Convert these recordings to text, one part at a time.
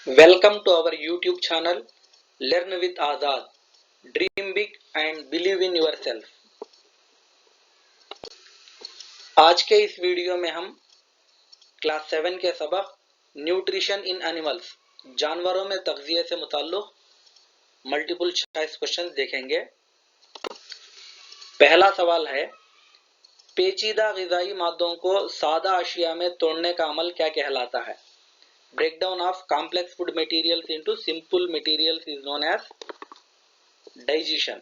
Welcome to our YouTube channel Learn with Azad. Dream big and believe in yourself. आज के इस video में हम क्लास 7 के सबक न्यूट्रिशन इन एनिमल्स जानवरों में तग़ज़िये से मुताल्लिक़ मल्टीपल चॉइस क्वेश्चन देखेंगे। पहला सवाल है, पेचीदा ग़िज़ाई मादों को सादा अशिया में तोड़ने का अमल क्या कहलाता है? Breakdown of complex food materials into simple materials is known as digestion.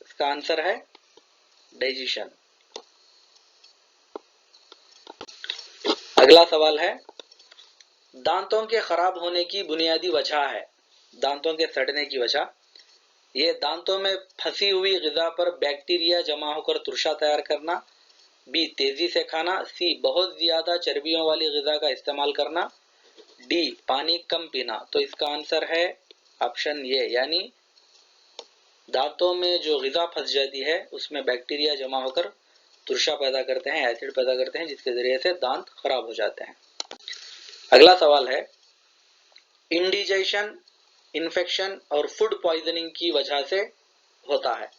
इसका आंसर है digestion. अगला सवाल है, दांतों के खराब होने की बुनियादी वजह है, दांतों के सड़ने की वजह, ये दांतों में फंसी हुई ग़िज़ा पर बैक्टीरिया जमा होकर तुरशा तैयार करना, बी तेजी से खाना, सी बहुत ज्यादा चर्बियों वाली ग़िज़ा का इस्तेमाल करना, डी पानी कम पीना। तो इसका आंसर है ऑप्शन ए, यानी दांतों में जो ग़िज़ा फंस जाती है उसमें बैक्टीरिया जमा होकर तुरशा पैदा करते हैं, एसिड पैदा करते हैं, जिसके जरिए से दांत खराब हो जाते हैं। अगला सवाल है, इंडिजेशन इन्फेक्शन और फूड पॉइजनिंग की वजह से होता है।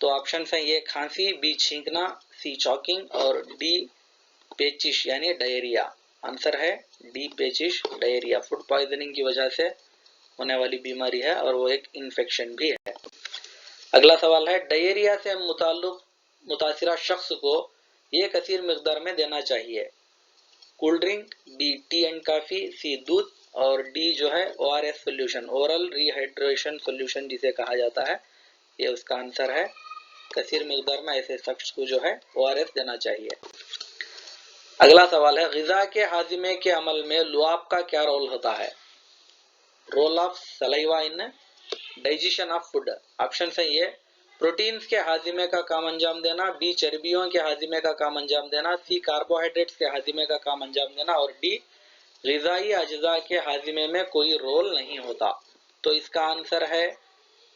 तो ऑप्शन है ये खांसी, बी छींकना, सी चॉकिंग और डी पेचिश यानी डायरिया। आंसर है डी पेचिश डायरिया। फूड पॉइजनिंग की वजह से होने वाली बीमारी है और वो एक इन्फेक्शन भी है। अगला सवाल है, डायरिया से मुतासिरा शख्स को ये कसीर मिकदार में देना चाहिए? Cold drink, B tea and coffee, C दूध और डी जो है ORS solution, oral rehydration solution जिसे कहा जाता है, ये उसका आंसर है। कसीर मिकदार में ऐसे शख्स को जो है ORS देना चाहिए। अगला सवाल है, ग़िज़ा के हाजिमे के अमल में लुआब का क्या रोल होता है? Role of saliva in digestion of food. Option है ये प्रोटीन्स के हाजिमे का काम अंजाम देना, बी चर्बियों के हाजिमे का काम अंजाम देना, सी कार्बोहाइड्रेट्स के हाजिमे का काम अंजाम देना और डी ग़िज़ाई अज्जा के हाजिमे में कोई रोल नहीं होता। तो इसका आंसर है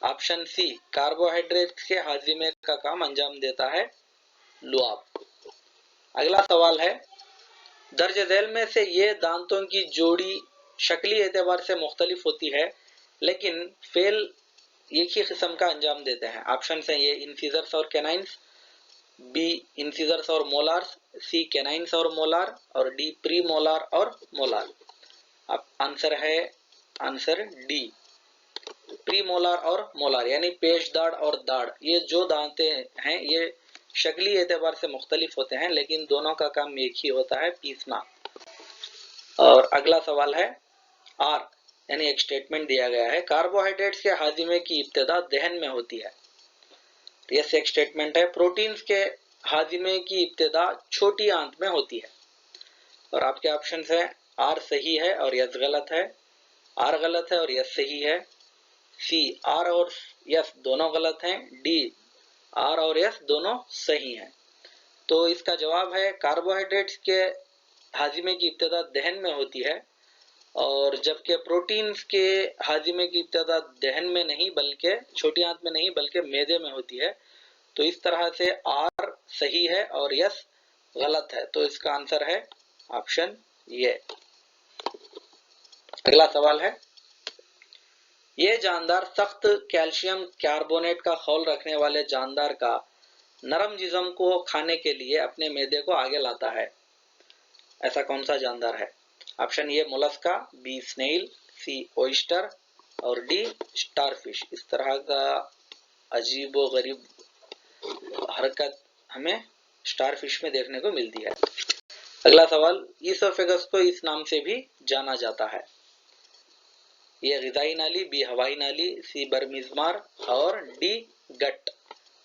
ऑप्शन सी, कार्बोहाइड्रेट्स के हाजिमे का काम अंजाम देता है लुआब। अगला सवाल है, दर्ज झेल में से ये दांतों की जोड़ी शक्ली एतबार से मुख्तलिफ होती है लेकिन फेल एक ही किस्म का अंजाम देते हैं। ऑप्शन है ये इंसिजर्स और कैनाइन्स, बी इंसिजर्स और मोलार्स, सी कैनाइन्स और मोलार और डी प्री मोलार और मोलार। अब आंसर है आंसर डी प्री मोलार और मोलार, यानी पेश दाढ़ और दाढ़, ये जो दांते हैं ये शक्ली एतबार से मुख्तलिफ होते हैं लेकिन दोनों का काम एक ही होता है, पीसना। और अगला सवाल है, आर यानी एक स्टेटमेंट दिया गया है, कार्बोहाइड्रेट्स के हाजिमे की इब्तिदा दहन में होती है। यस एक स्टेटमेंट है, प्रोटीन्स के हाजिमे की इब्तिदा छोटी आंत में होती है। और आपके ऑप्शन है आर सही है और यस गलत है, आर गलत है और यस सही है, सी आर और यस दोनों गलत हैं, डी आर और यस दोनों सही हैं। तो इसका जवाब है कार्बोहाइड्रेट्स के हाजिमे की इब्तिदा दहन में होती है और जबकि प्रोटीन्स के हाजिमे की इब्तिदा दहन में नहीं बल्कि छोटी आंत में नहीं बल्कि मैदे में होती है। तो इस तरह से आर सही है और यस गलत है। तो इसका आंसर है ऑप्शन ए। अगला सवाल है, ये जानदार सख्त कैल्शियम कार्बोनेट का खौल रखने वाले जानदार का नरम जिस्म को खाने के लिए अपने मैदे को आगे लाता है, ऐसा कौन सा जानदार है? Option A mollusca, B snail, C oyster और डी स्टारफिश। इस तरह का अजीब व गरीब हरकत हमें स्टारफिश में देखने को मिलती है। अगला सवाल, ईसोफेगस को इस नाम से भी जाना जाता है? ये ग़िज़ाई नाली, बी हवाई नाली, सी बरमिज़मार और डी गट।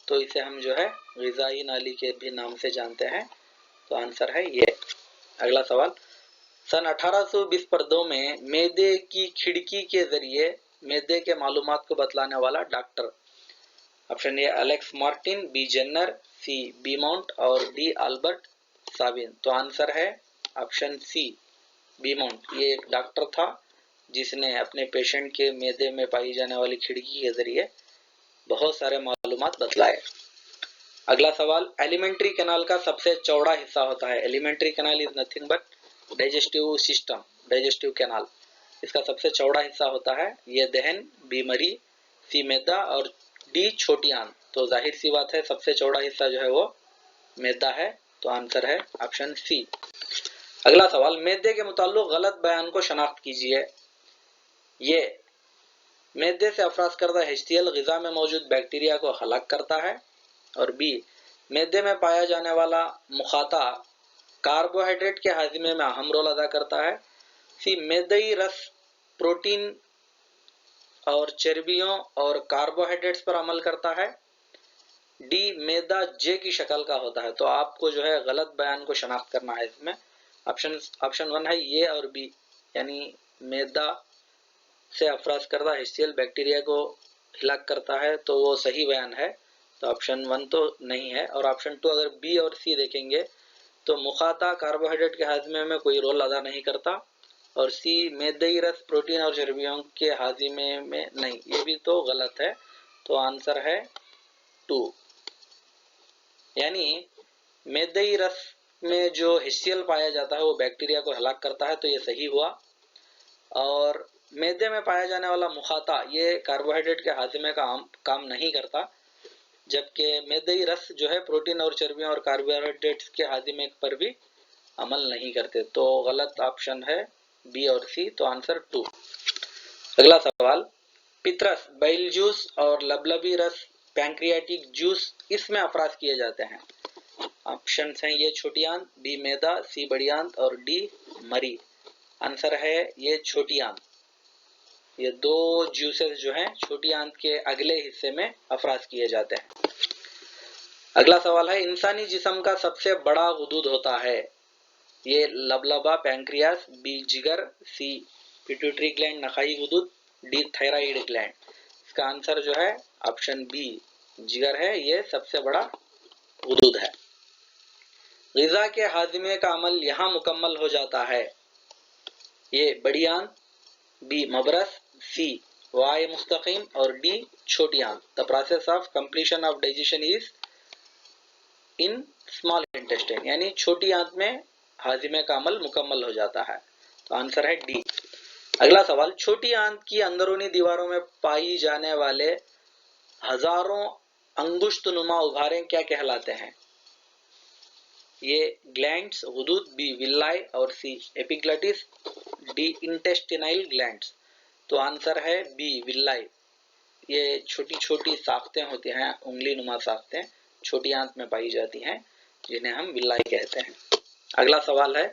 तो इसे हम जो है ग़िज़ाई नाली के भी नाम से जानते हैं। तो आंसर है ये। अगला सवाल, सन 1820 में मैदे की खिड़की के जरिए मैदे के मालूमात को बतलाने वाला doctor? Option A Alex Martin, B Jenner, C Beaumont और डी अल्बर्ट साबिन। तो आंसर है ऑप्शन सी बीमाउंट। ये एक डॉक्टर था जिसने अपने पेशेंट के मैदे में पाई जाने वाली खिड़की के जरिए बहुत सारे मालूमात बतलाए। अगला सवाल, एलिमेंट्री कैनाल का सबसे चौड़ा हिस्सा होता है? Alimentary canal is nothing but digestive system, digestive canal, इसका सबसे चौड़ा हिस्सा होता है। ये दहन, बी मरी, सी मैदा और डी छोटी आंत। तो जाहिर सी बात है सबसे चौड़ा हिस्सा जो है वो मैदा है, तो आंसर है ऑप्शन सी। अगला सवाल, मैदे के मुताल्लिक गलत बयान को शनाख्त कीजिए। ये मैदे से अफराज करदा HCl ग़िज़ा में मौजूद बैक्टीरिया को हलाक करता है, और बी मैदे में पाया जाने वाला मुखाता कार्बोहाइड्रेट के हाजिमे में अहम रोल अदा करता है, सी मैदई रस प्रोटीन और चर्बियों और कार्बोहाइड्रेट्स पर अमल करता है, डी मैदा जे की शक्ल का होता है। तो आपको जो है गलत बयान को शनाख्त करना है इसमें। ऑप्शन 1 है ये और बी, यानी मैदा से अफराज करदा HCl बैक्टीरिया को हिलाक करता है, तो वो सही बयान है। तो ऑप्शन 1 तो नहीं है। और ऑप्शन 2 अगर बी और सी देखेंगे तो मुखाता कार्बोहाइड्रेट के हाजिमे में कोई रोल अदा नहीं करता, और सी मैदई रस प्रोटीन और चर्बियों के हाजिमे में नहीं, ये भी तो गलत है। तो आंसर है 2, यानी मैदई रस में जो HCl पाया जाता है वो बैक्टीरिया को हलाक करता है, तो ये सही हुआ। और मैदे में पाया जाने वाला मुखाता ये कार्बोहाइड्रेट के हाजिमे का काम नहीं करता, जबकि मैदई रस जो है प्रोटीन और चर्बियों और कार्बोहाइड्रेट्स के हाजिमे पर भी अमल नहीं करते। तो गलत ऑप्शन है बी और सी, तो आंसर 2। अगला सवाल, पित्रस, बाइल जूस और लबलबी रस, पैंक्रियाटिक जूस इसमें अफराज किए जाते हैं। ऑप्शन हैं ये छोटी आंत, बी मैदा, सी बड़ी आंत और डी मरी। आंसर है ये छोटी आंत। ये दो जूसेस जो हैं छोटी आंत के अगले हिस्से में अफराज किए जाते हैं। अगला सवाल है, इंसानी जिस्म का सबसे बड़ा गुदूद होता है। ये लबलबा पैंक्रियास, बी जिगर, सी पिट्यूटरी ग्लैंड नखाई गुदूद, डी थायराइड ग्लैंड। इसका आंसर जो है ऑप्शन बी जिगर है, ये सबसे बड़ा गुदूद है। ग़िज़ा के हाजिमे का अमल यहाँ मुकम्मल हो जाता है। ये बड़ी आंत, बी मबरस, सी वाय मुस्तकीम और डी छोटी आंत। The process of completion of digestion is in small intestine, यानी छोटी आंत में हाजिमे का अमल मुकम्मल हो जाता है। तो आंसर है डी। अगला सवाल, छोटी आंत की अंदरूनी दीवारों में पाई जाने वाले हजारों अंगुष्ठ नुमा उभारें क्या कहलाते हैं। ये ग्लैंड्स, गुदूद, बी विल्लाई और सी एपिग्लटिस, डी इंटेस्टिनाइल ग्लैंड्स। तो आंसर है बी विल्लाई। ये छोटी छोटी साख्तें होती हैं, उंगली नुमा साख्तें छोटी आंत में पाई जाती हैं, जिन्हें हम विल्लाई कहते हैं। अगला सवाल है,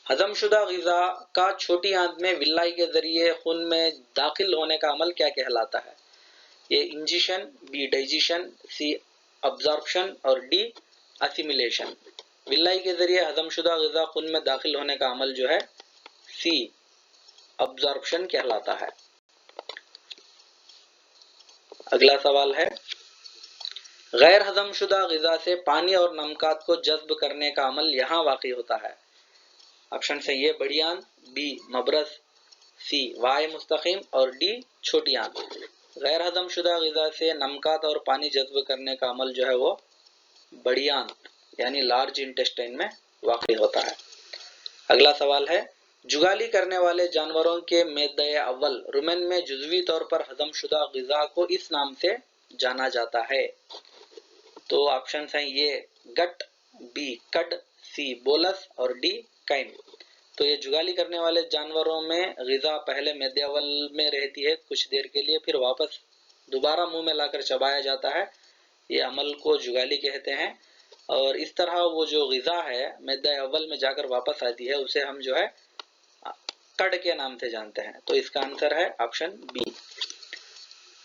हजमशुदा ग़िज़ा का छोटी आंत में विल्लाई के जरिए खून में दाखिल होने का अमल क्या कहलाता है। ये इंजेशन, बी डाइजेशन, सी अब्जॉर्प्शन और डी असिमिलेशन। विल्लाई के जरिए हजमशुदा ग़िज़ा खून में दाखिल होने का अमल जो है सी अब्जॉर्प्शन कहलाता है। अगला सवाल है, गैर हजमशुदा ग़िज़ा से पानी और नमकात को जज्ब करने का अमल यहाँ वाक़ई होता है। ऑप्शन है ये बड़ी आंत, बी मबरस, सी वाय मुस्तकीम और डी छोटी आंत। गैर हजमशुदा ग़िज़ा से नमकात और पानी जज्ब करने का अमल जो है वो बड़ी आंत यानी लार्ज इंटेस्टाइन में वाक़ई होता है। अगला सवाल है, जुगाली करने वाले जानवरों के मैदे अव्वल रुमेन में जुज़वी तौर पर हजमशुदा ग़िज़ा को इस नाम से जाना जाता है। तो ऑप्शन हैं ये गट, बी कड, सी बोलस और डी काइन। तो ये जुगाली करने वाले जानवरों में ग़िज़ा पहले मैदे अव्वल में रहती है कुछ देर के लिए, फिर वापस दोबारा मुंह में लाकर चबाया जाता है। ये अमल को जुगाली कहते हैं, और इस तरह वो जो ग़िज़ा है मैदे अव्वल में जाकर वापस आती है उसे हम जो है कड के नाम से जानते हैं। तो इसका आंसर है ऑप्शन बी।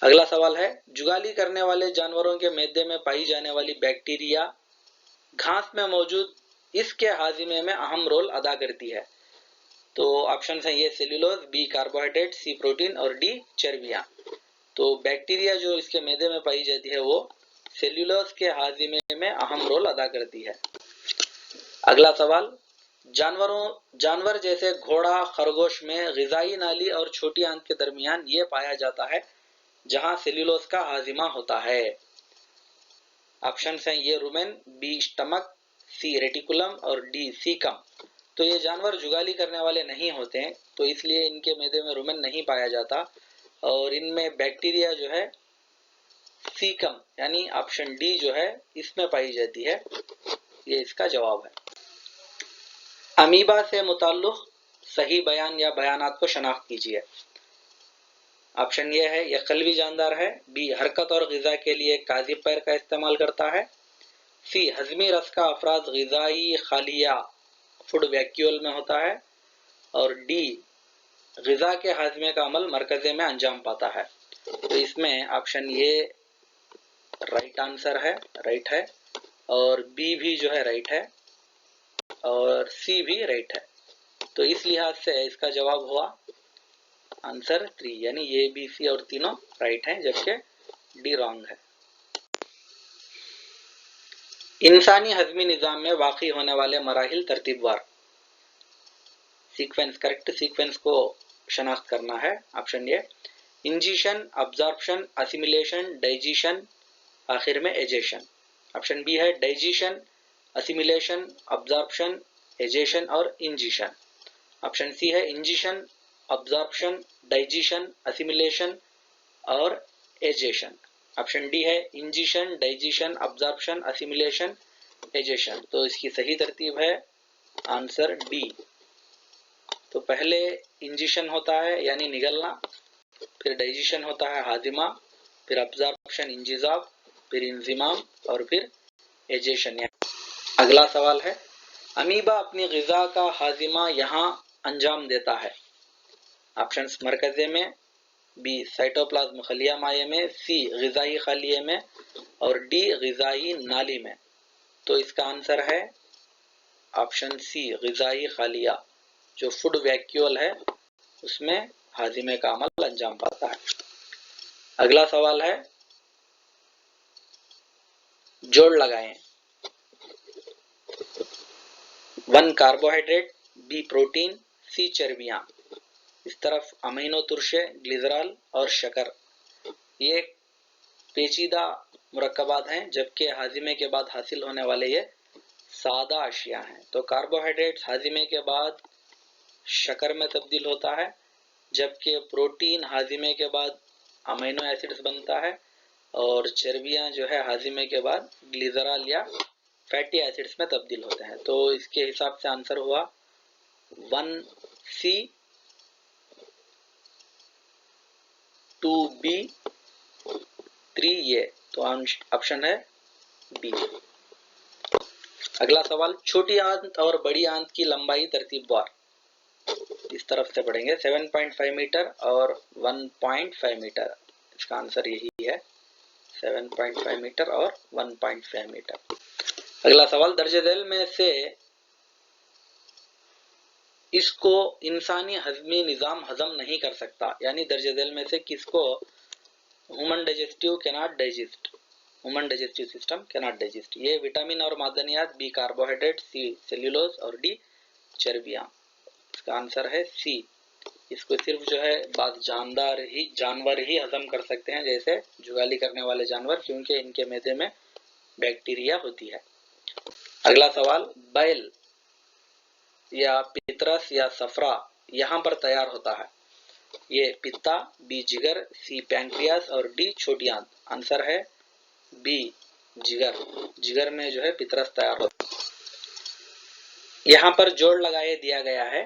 अगला सवाल है, जुगाली करने वाले जानवरों के मैदे में पाई जाने वाली बैक्टीरिया घास में मौजूद इसके हाजिमे में अहम रोल अदा करती है। तो ऑप्शन है ये सेल्यूलोज, बी कार्बोहाइड्रेट, सी प्रोटीन और डी चर्बियां। तो बैक्टीरिया जो इसके मैदे में पाई जाती है वो सेल्यूलोज के हाजिमे में अहम रोल अदा करती है। अगला सवाल, जानवर जैसे घोड़ा, खरगोश में ग़िज़ाई नाली और छोटी आंत के दरमियान ये पाया जाता है जहां सेल्यूलोज का हाजिमा होता है। ऑप्शन हैं ये रुमेन, बी स्टमक, सी रेटिकुलम और डी सीकम। तो ये जानवर जुगाली करने वाले नहीं होते हैं, तो इसलिए इनके मैदे में रुमेन नहीं पाया जाता और इनमें बैक्टीरिया जो है सीकम यानी ऑप्शन डी जो है इसमें पाई जाती है। ये इसका जवाब है। अमीबा से मुताल्लुक सही बयान या बयानात को शनाख्त कीजिए। ऑप्शन ये है, यह कल्बी जानदार है। बी, हरकत और ग़िज़ा के लिए काज़िब पैर का इस्तेमाल करता है। सी, हज़मी रस का अफराज ग़िज़ाई खालिया फूड वैक्यूल में होता है। और डी, ग़िज़ा के हाज़मे का अमल मरकज़े में अंजाम पाता है। तो इसमें ऑप्शन ये राइट आंसर है, राइट है, और बी भी जो है राइट है और सी भी राइट है। तो इस लिहाज से इसका जवाब हुआ आंसर 3, यानी ए बी सी और तीनों राइट हैं, जबकि डी रॉन्ग है। इंसानी हजमी निज़ाम में वाक़ई होने वाले मराहिल तरतीबवार सीक्वेंस, करेक्ट सीक्वेंस को शनाख्त करना है। Option A, ingestion, absorption, assimilation, digestion, आखिर में एजेशन। ऑप्शन बी है डाइजेशन, असिमिलेशन, अब्जॉर्प्शन, एजेशन और इंजीशन। ऑप्शन सी है इंजीशन, अब्जॉर्प्शन, डाइजेशन, असिमिलेशन और एजेशन। ऑप्शन डी है इंजीशन, डाइजेशन, अब्जॉर्प्शन, असिमिलेशन, एजेशन। तो इसकी सही तरतीब है आंसर डी। तो पहले इंजीशन होता है यानी निगलना, फिर डाइजेशन होता है हाजिमा, फिर अब्जॉर्प्शन इंजिजाब, फिर इंजिमाम और फिर एजेशन। अगला सवाल है, अमीबा अपनी ग़िज़ा का हाजिमा यहाँ अंजाम देता है। ऑप्शंस मरकज़े में, बी साइटोप्लाज्म खलिया माये में, सी ग़िज़ाई खलिये में और डी ग़िज़ाई नाली में। तो इसका आंसर है ऑप्शन सी ग़िज़ाई खलिया, जो फूड वैक्यूल है उसमें हाजिमे का अमल अंजाम पाता है। अगला सवाल है, जोड़ लगाएं। 1 कार्बोहाइड्रेट, बी प्रोटीन, सी चर्बियां। इस तरफ अमीनो तुरशे, ग्लिसरॉल और शक्कर, ये पेचीदा मुरक्कबात हैं, जबकि हाजिमे के बाद हासिल होने वाले ये सादा अशिया हैं। तो कार्बोहाइड्रेट हाजिमे के बाद शक्कर में तब्दील होता है, जबकि प्रोटीन हाजिमे के बाद अमीनो एसिड्स बनता है और चर्बियां जो है हाजिमे के बाद ग्लिसरॉल या फैटी एसिड्स में तब्दील होते हैं। तो इसके हिसाब से आंसर हुआ 1C, 2B, 3 ये। तो ऑप्शन है बी। अगला सवाल, छोटी आंत और बड़ी आंत की लंबाई तरतीबवार इस तरफ से पढ़ेंगे। 7.5 मीटर और 1.5 मीटर। इसका आंसर यही है, 7.5 मीटर और 1.5 मीटर। अगला सवाल, दर्जे झेल में से इसको इंसानी हजमी निज़ाम हजम नहीं कर सकता, यानी दर्जे झेल में से किसको human digestive cannot digest, human digestive system cannot digest. ये विटामिन और मादनियात, बी कार्बोहाइड्रेट, सी सेल्यूलोज और डी चर्बियां। इसका आंसर है सी। इसको सिर्फ जो है बात जानवर ही हजम कर सकते हैं, जैसे जुगाली करने वाले जानवर, क्योंकि इनके मैदे में बैक्टीरिया होती है। अगला सवाल, बैल या पितरस या सफरा यहाँ पर तैयार होता है। ये पित्ता, बी जिगर, सी पैंक्रियास और डी छोटी आंत। आंसर है बी जिगर। जिगर में जो है पितरस तैयार होता है। यहाँ पर जोड़ लगाए दिया गया है,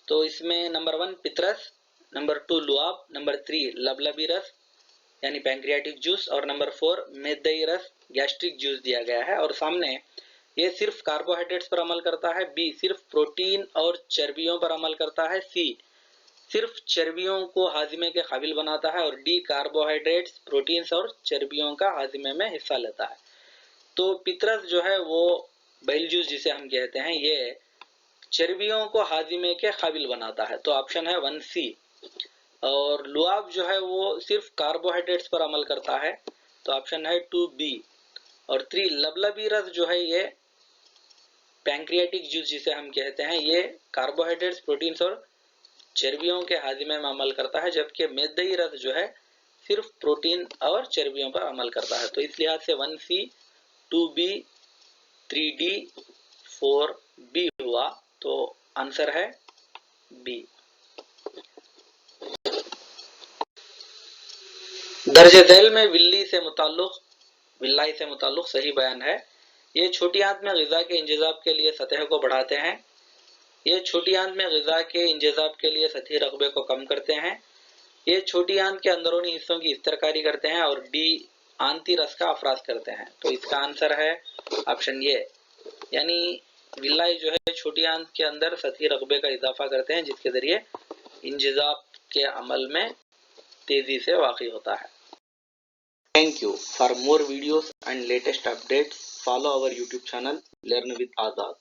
तो इसमें नंबर 1 पितरस, नंबर 2 लुआब, नंबर 3 लबलबी रस यानी पैंक्रियाटिक जूस और नंबर 4 मेदई रस गैस्ट्रिक जूस दिया गया है। और सामने ये सिर्फ कार्बोहाइड्रेट्स पर अमल करता है, बी सिर्फ प्रोटीन और चर्बियों पर अमल करता है, सी सिर्फ चर्बियों को हाजिमे के काबिल बनाता है और डी कार्बोहाइड्रेट्स, प्रोटीन्स और चर्बियों का हाजिमे में हिस्सा लेता है। तो पितरस जो है वो बैल जूस जिसे हम कहते हैं, ये चर्बियों को हाजिमे के काबिल बनाता है। तो ऑप्शन है 1C। और लुआब जो है वो सिर्फ कार्बोहाइड्रेट्स पर अमल करता है, तो ऑप्शन है 2B। और 3 लबलबी रस जो है ये पैंक्रियाटिक जूस जिसे हम कहते हैं, ये कार्बोहाइड्रेट्स, प्रोटीन्स और चर्बियों के हाजिमे में अमल करता है, जबकि मेदई रस जो है सिर्फ प्रोटीन और चर्बियों पर अमल करता है। तो इस लिहाज से 1C, 2B, 3D, 4B हुआ। तो आंसर है बी। दर्ज झैल में विल्लाई से मुताल्लुक सही बयान है। ये छोटी आंत में ग़िज़ा के इंजिज़ाब के लिए सतह को बढ़ाते हैं। ये छोटी आंत में ग़िज़ा के इंजिज़ाब के लिए सतही रक़बे को कम करते हैं। ये छोटी आंत के अंदरूनी हिस्सों की इस्तिरकारी करते हैं। और डी, आंती रस का अफराज करते हैं। तो इसका आंसर है ऑप्शन ए, यानी विल्लाई जो है छोटी आंत के अंदर सतही रक़बे का इजाफा करते हैं, जिसके ज़रिए इंजिज़ाब के अमल में तेज़ी से वाक़ई होता है। Thank you. For more videos and latest updates, follow our YouTube channel Learn with Azad.